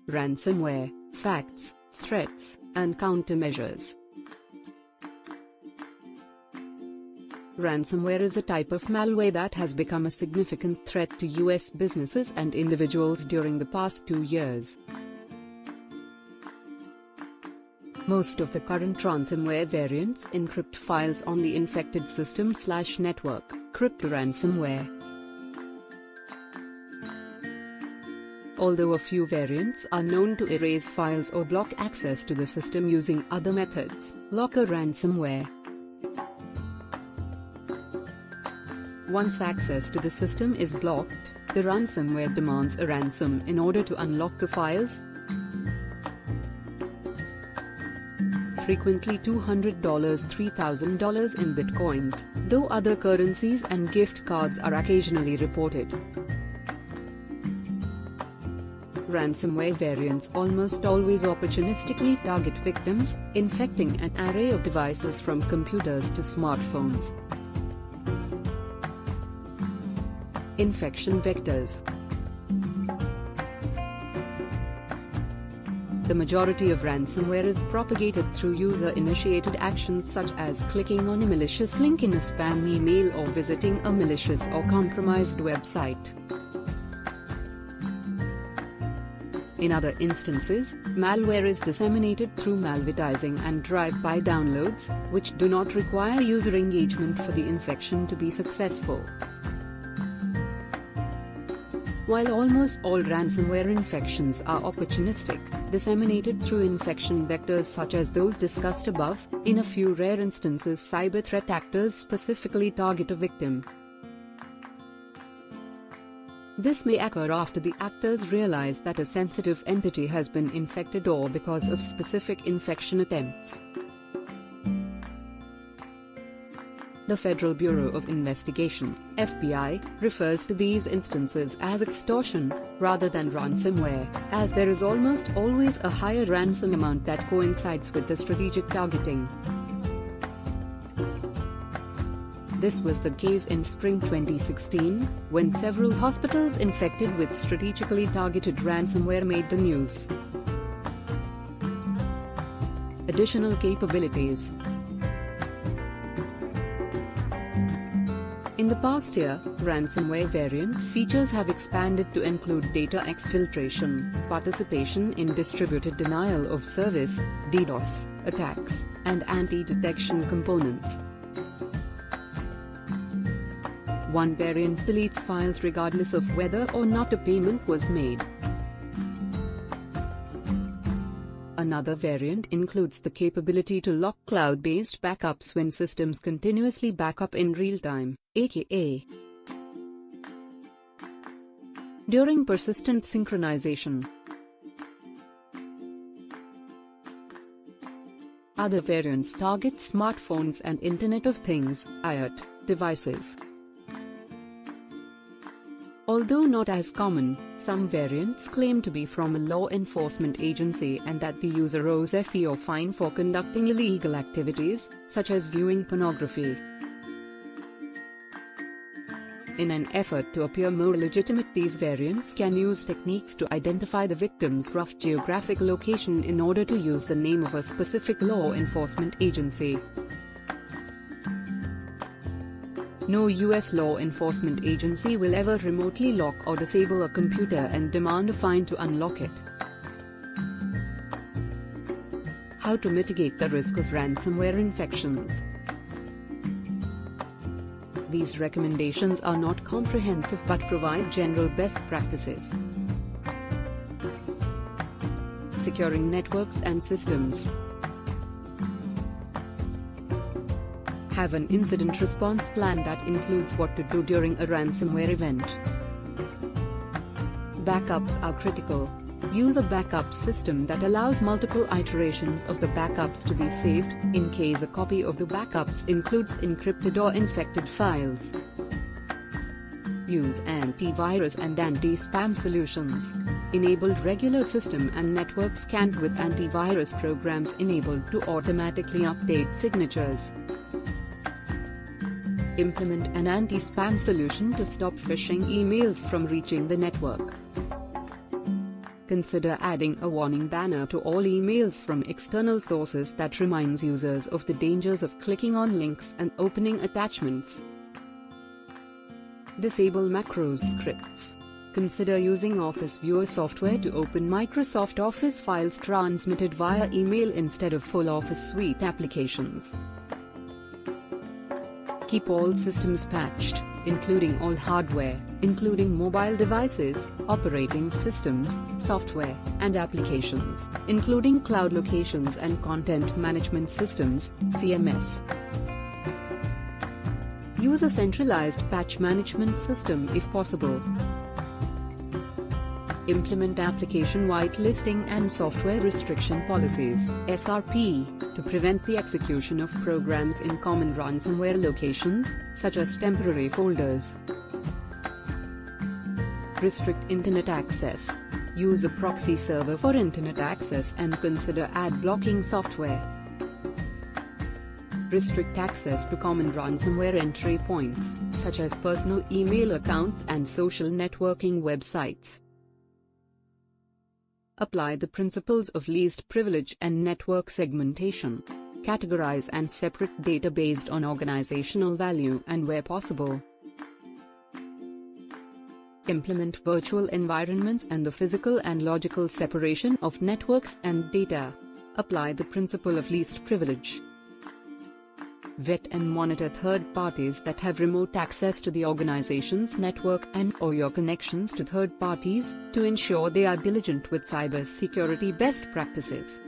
Ransomware, facts, threats, and countermeasures. Ransomware is a type of malware that has become a significant threat to US businesses and individuals during the past 2 years. Most of the current ransomware variants encrypt files on the infected system/network, cryptoransomware. Although a few variants are known to erase files or block access to the system using other methods, locker ransomware. Once access to the system is blocked, the ransomware demands a ransom in order to unlock the files. Frequently $200, $3,000 in bitcoins, though other currencies and gift cards are occasionally reported. Ransomware variants almost always opportunistically target victims, infecting an array of devices from computers to smartphones. Infection vectors. The majority of ransomware is propagated through user-initiated actions such as clicking on a malicious link in a spam email or visiting a malicious or compromised website. In other instances, malware is disseminated through malvertising and drive-by downloads, which do not require user engagement for the infection to be successful. While almost all ransomware infections are opportunistic, disseminated through infection vectors such as those discussed above, in a few rare instances cyber threat actors specifically target a victim. This may occur after the actors realize that a sensitive entity has been infected or because of specific infection attempts. The Federal Bureau of Investigation, FBI, refers to these instances as extortion, rather than ransomware, as there is almost always a higher ransom amount that coincides with the strategic targeting. This was the case in spring 2016, when several hospitals infected with strategically targeted ransomware made the news. Additional capabilities. In the past year, ransomware variants features have expanded to include data exfiltration, participation in distributed denial of service, DDoS, attacks, and anti-detection components. One variant deletes files regardless of whether or not a payment was made. Another variant includes the capability to lock cloud-based backups when systems continuously back up in real time, aka during persistent synchronization. Other variants target smartphones and Internet of Things, IoT, devices. Although not as common, some variants claim to be from a law enforcement agency and that the user owes a fee or fine for conducting illegal activities, such as viewing pornography. In an effort to appear more legitimate, these variants can use techniques to identify the victim's rough geographic location in order to use the name of a specific law enforcement agency. No U.S. law enforcement agency will ever remotely lock or disable a computer and demand a fine to unlock it. How to mitigate the risk of ransomware infections. These recommendations are not comprehensive but provide general best practices. Securing networks and systems. Have an incident response plan that includes what to do during a ransomware event. Backups are critical. Use a backup system that allows multiple iterations of the backups to be saved, in case a copy of the backups includes encrypted or infected files. Use antivirus and anti-spam solutions. Enable regular system and network scans with antivirus programs enabled to automatically update signatures. Implement an anti-spam solution to stop phishing emails from reaching the network. Consider adding a warning banner to all emails from external sources that reminds users of the dangers of clicking on links and opening attachments. Disable macros scripts. Consider using Office Viewer software to open Microsoft Office files transmitted via email instead of full Office Suite applications. Keep all systems patched, including all hardware, including mobile devices, operating systems, software, and applications, including cloud locations and content management systems, CMS. Use a centralized patch management system if possible. Implement application whitelisting and software restriction policies, SRP, to prevent the execution of programs in common ransomware locations, such as temporary folders. Restrict internet access. Use a proxy server for internet access and consider ad blocking software. Restrict access to common ransomware entry points, such as personal email accounts and social networking websites. Apply the principles of least privilege and network segmentation. Categorize and separate data based on organizational value and where possible. Implement virtual environments and the physical and logical separation of networks and data. Apply the principle of least privilege. Vet and monitor third parties that have remote access to the organization's network and/or your connections to third parties, to ensure they are diligent with cybersecurity best practices.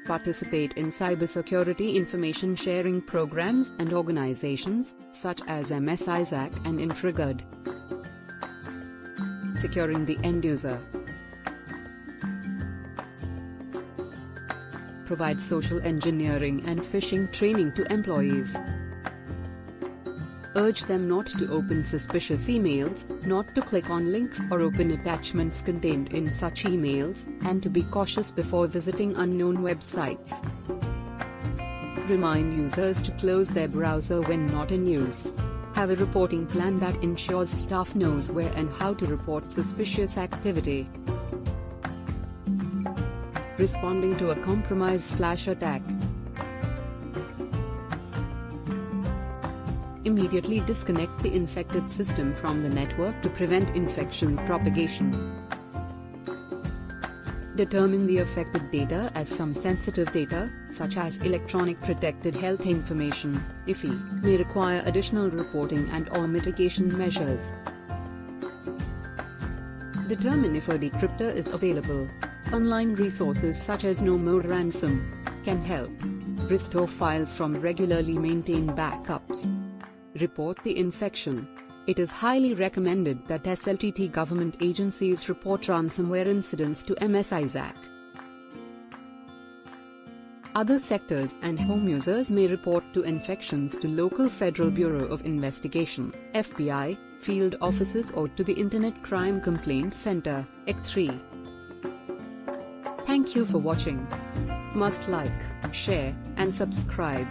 Participate in cybersecurity information sharing programs and organizations, such as ISAC and InfraGud. Securing the end user. Provide social engineering and phishing training to employees. Urge them not to open suspicious emails, not to click on links or open attachments contained in such emails, and to be cautious before visiting unknown websites. Remind users to close their browser when not in use. Have a reporting plan that ensures staff knows where and how to report suspicious activity. Responding to a compromise/attack. Immediately disconnect the infected system from the network to prevent infection propagation. Determine the affected data as some sensitive data, such as electronic protected health information, IFI, may require additional reporting and/or mitigation measures. Determine if a decryptor is available. Online resources such as No More Ransom can help. Restore files from regularly maintained backups. Report the infection. It is highly recommended that SLTT government agencies report ransomware incidents to ISAC. Other sectors and home users may report to infections to local Federal Bureau of Investigation, FBI, field offices or to the Internet Crime Complaint Center, EC3. Thank you for watching. Must like, share, and subscribe.